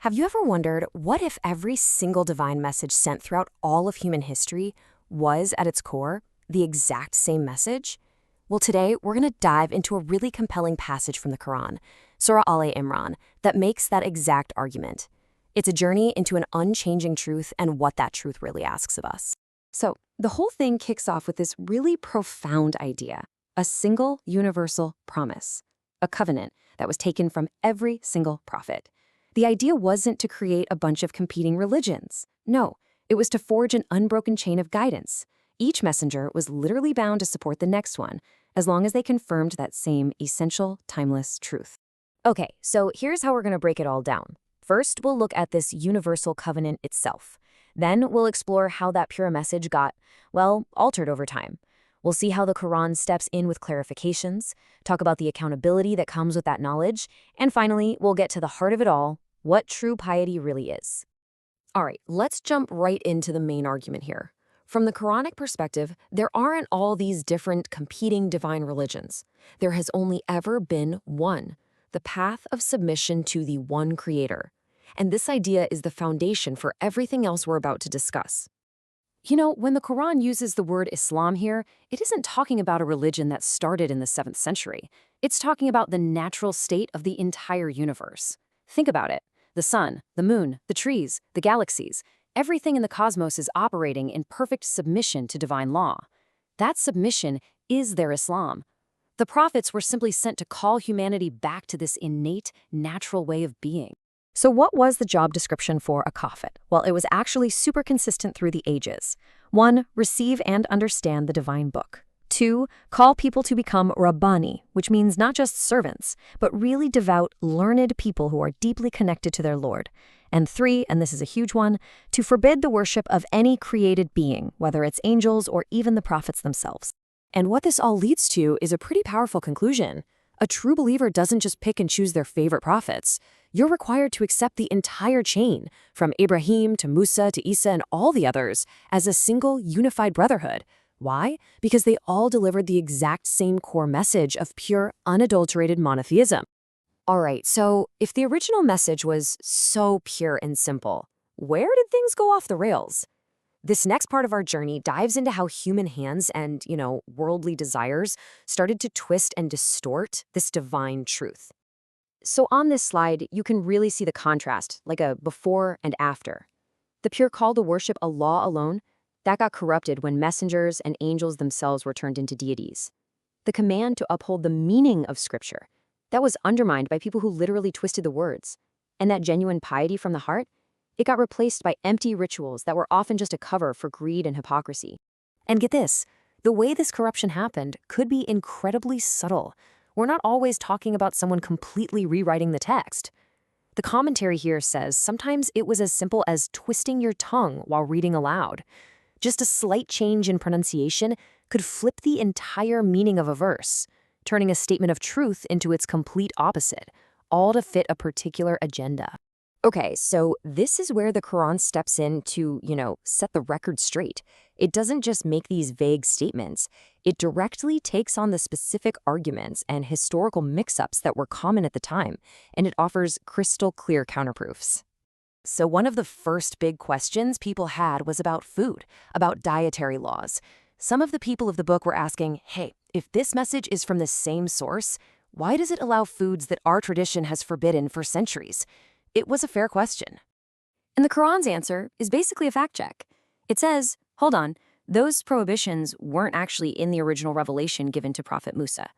Have you ever wondered, what if every single divine message sent throughout all of human history was, at its core, the exact same message? Well, today we're going to dive into a really compelling passage from the Quran, Surah Āl-ʿImrān, that makes that exact argument. It's a journey into an unchanging truth and what that truth really asks of us. So, the whole thing kicks off with this really profound idea: a single universal promise, a covenant that was taken from every single prophet. The idea wasn't to create a bunch of competing religions. No, it was to forge an unbroken chain of guidance. Each messenger was literally bound to support the next one, as long as they confirmed that same essential, timeless truth. Okay, so here's how we're going to break it all down. First, we'll look at this universal covenant itself. Then we'll explore how that pure message got, well, altered over time. We'll see how the Quran steps in with clarifications, talk about the accountability that comes with that knowledge, and finally, we'll get to the heart of it all: what true piety really is. All right, let's jump right into the main argument here. From the Quranic perspective, there aren't all these different competing divine religions. There has only ever been one, the path of submission to the one Creator. And this idea is the foundation for everything else we're about to discuss. You know, when the Quran uses the word Islam here, it isn't talking about a religion that started in the 7th century. It's talking about the natural state of the entire universe. Think about it. The sun, the moon, the trees, the galaxies, everything in the cosmos is operating in perfect submission to divine law. That submission is their Islam. The prophets were simply sent to call humanity back to this innate, natural way of being. So what was the job description for a prophet? Well, it was actually super consistent through the ages. 1, receive and understand the divine book. 2, call people to become Rabbani, which means not just servants, but really devout, learned people who are deeply connected to their Lord. And 3, and this is a huge one, to forbid the worship of any created being, whether it's angels or even the prophets themselves. And what this all leads to is a pretty powerful conclusion. A true believer doesn't just pick and choose their favorite prophets. You're required to accept the entire chain, from Abraham to Musa to Isa and all the others, as a single unified brotherhood. Why? Because they all delivered the exact same core message of pure, unadulterated monotheism. All right, so if the original message was so pure and simple, where did things go off the rails? This next part of our journey dives into how human hands and, worldly desires started to twist and distort this divine truth. So on this slide, you can really see the contrast, like a before and after. The pure call to worship Allah alone, that got corrupted when messengers and angels themselves were turned into deities. The command to uphold the meaning of Scripture, that was undermined by people who literally twisted the words. And that genuine piety from the heart, it got replaced by empty rituals that were often just a cover for greed and hypocrisy. And get this, the way this corruption happened could be incredibly subtle. We're not always talking about someone completely rewriting the text. The commentary here says sometimes it was as simple as twisting your tongue while reading aloud. Just a slight change in pronunciation could flip the entire meaning of a verse, turning a statement of truth into its complete opposite, all to fit a particular agenda. Okay, so this is where the Quran steps in to, set the record straight. It doesn't just make these vague statements. It directly takes on the specific arguments and historical mix-ups that were common at the time, and it offers crystal clear counterproofs. So one of the first big questions people had was about food, about dietary laws. Some of the people of the book were asking, hey, if this message is from the same source, why does it allow foods that our tradition has forbidden for centuries? It was a fair question. And the Quran's answer is basically a fact check. It says, hold on, those prohibitions weren't actually in the original revelation given to Prophet Musa.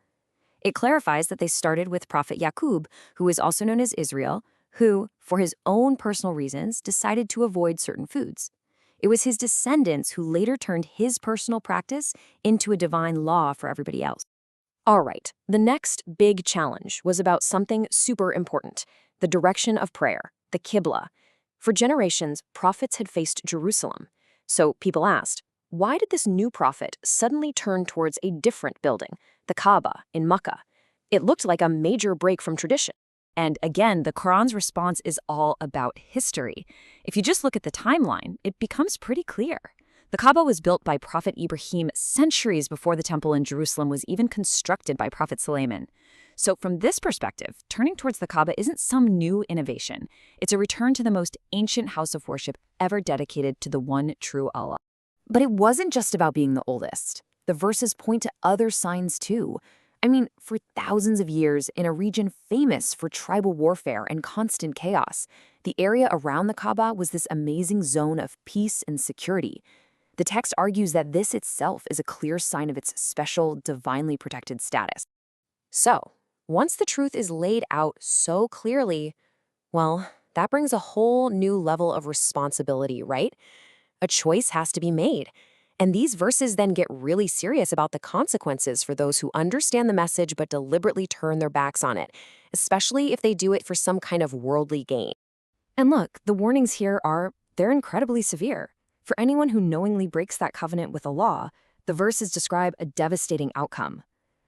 It clarifies that they started with Prophet Yaqub, who is also known as Israel, who, for his own personal reasons, decided to avoid certain foods. It was his descendants who later turned his personal practice into a divine law for everybody else. All right, the next big challenge was about something super important: the direction of prayer, the Qibla. For generations, prophets had faced Jerusalem. So people asked, why did this new prophet suddenly turn towards a different building, the Kaaba in Mecca? It looked like a major break from tradition. And again, the Quran's response is all about history. If you just look at the timeline, it becomes pretty clear. The Kaaba was built by Prophet Ibrahim centuries before the temple in Jerusalem was even constructed by Prophet Suleiman. So from this perspective, turning towards the Kaaba isn't some new innovation. It's a return to the most ancient house of worship ever dedicated to the one true Allah. But it wasn't just about being the oldest. The verses point to other signs too. I mean, for thousands of years, in a region famous for tribal warfare and constant chaos, the area around the Kaaba was this amazing zone of peace and security. The text argues that this itself is a clear sign of its special, divinely protected status. So, once the truth is laid out so clearly, well, that brings a whole new level of responsibility, right? A choice has to be made. And these verses then get really serious about the consequences for those who understand the message but deliberately turn their backs on it, especially if they do it for some kind of worldly gain. And look, the warnings here they're incredibly severe. For anyone who knowingly breaks that covenant with Allah, the verses describe a devastating outcome.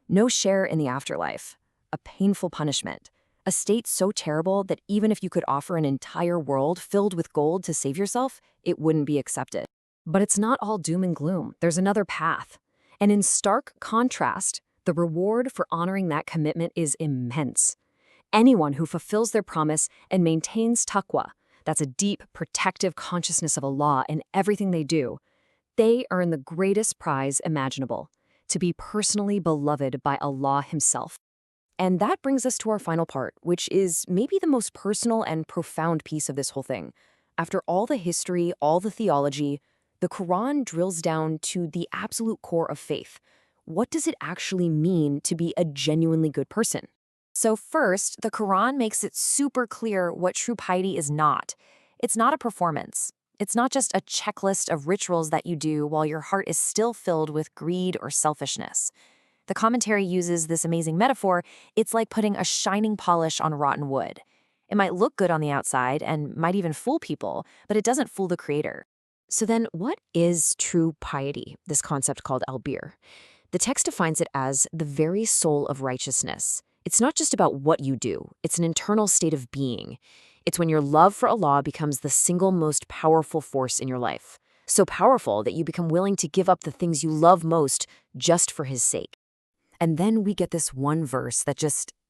No share in the afterlife, a painful punishment, a state so terrible that even if you could offer an entire world filled with gold to save yourself, it wouldn't be accepted. But it's not all doom and gloom. There's another path. And in stark contrast, the reward for honoring that commitment is immense. Anyone who fulfills their promise and maintains taqwa, that's a deep, protective consciousness of Allah in everything they do, they earn the greatest prize imaginable, to be personally beloved by Allah Himself. And that brings us to our final part, which is maybe the most personal and profound piece of this whole thing. After all the history, all the theology, the Quran drills down to the absolute core of faith. What does it actually mean to be a genuinely good person? So first, the Quran makes it super clear what true piety is not. It's not a performance. It's not just a checklist of rituals that you do while your heart is still filled with greed or selfishness. The commentary uses this amazing metaphor. It's like putting a shining polish on rotten wood. It might look good on the outside and might even fool people, but it doesn't fool the Creator. So then what is true piety, this concept called al-bir? The text defines it as the very soul of righteousness. It's not just about what you do. It's an internal state of being. It's when your love for Allah becomes the single most powerful force in your life. So powerful that you become willing to give up the things you love most just for His sake. And then we get this one verse that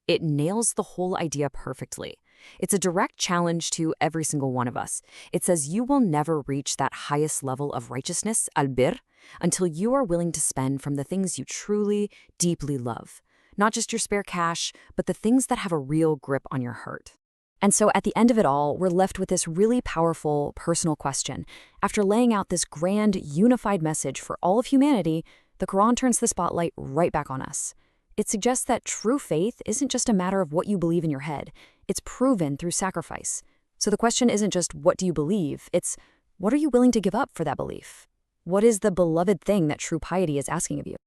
it nails the whole idea perfectly. It's a direct challenge to every single one of us. It says you will never reach that highest level of righteousness, al-bir, until you are willing to spend from the things you truly, deeply love. Not just your spare cash, but the things that have a real grip on your heart. And so at the end of it all, we're left with this really powerful, personal question. After laying out this grand, unified message for all of humanity, the Quran turns the spotlight right back on us. It suggests that true faith isn't just a matter of what you believe in your head. It's proven through sacrifice. So the question isn't just what do you believe, it's what are you willing to give up for that belief? What is the beloved thing that true piety is asking of you?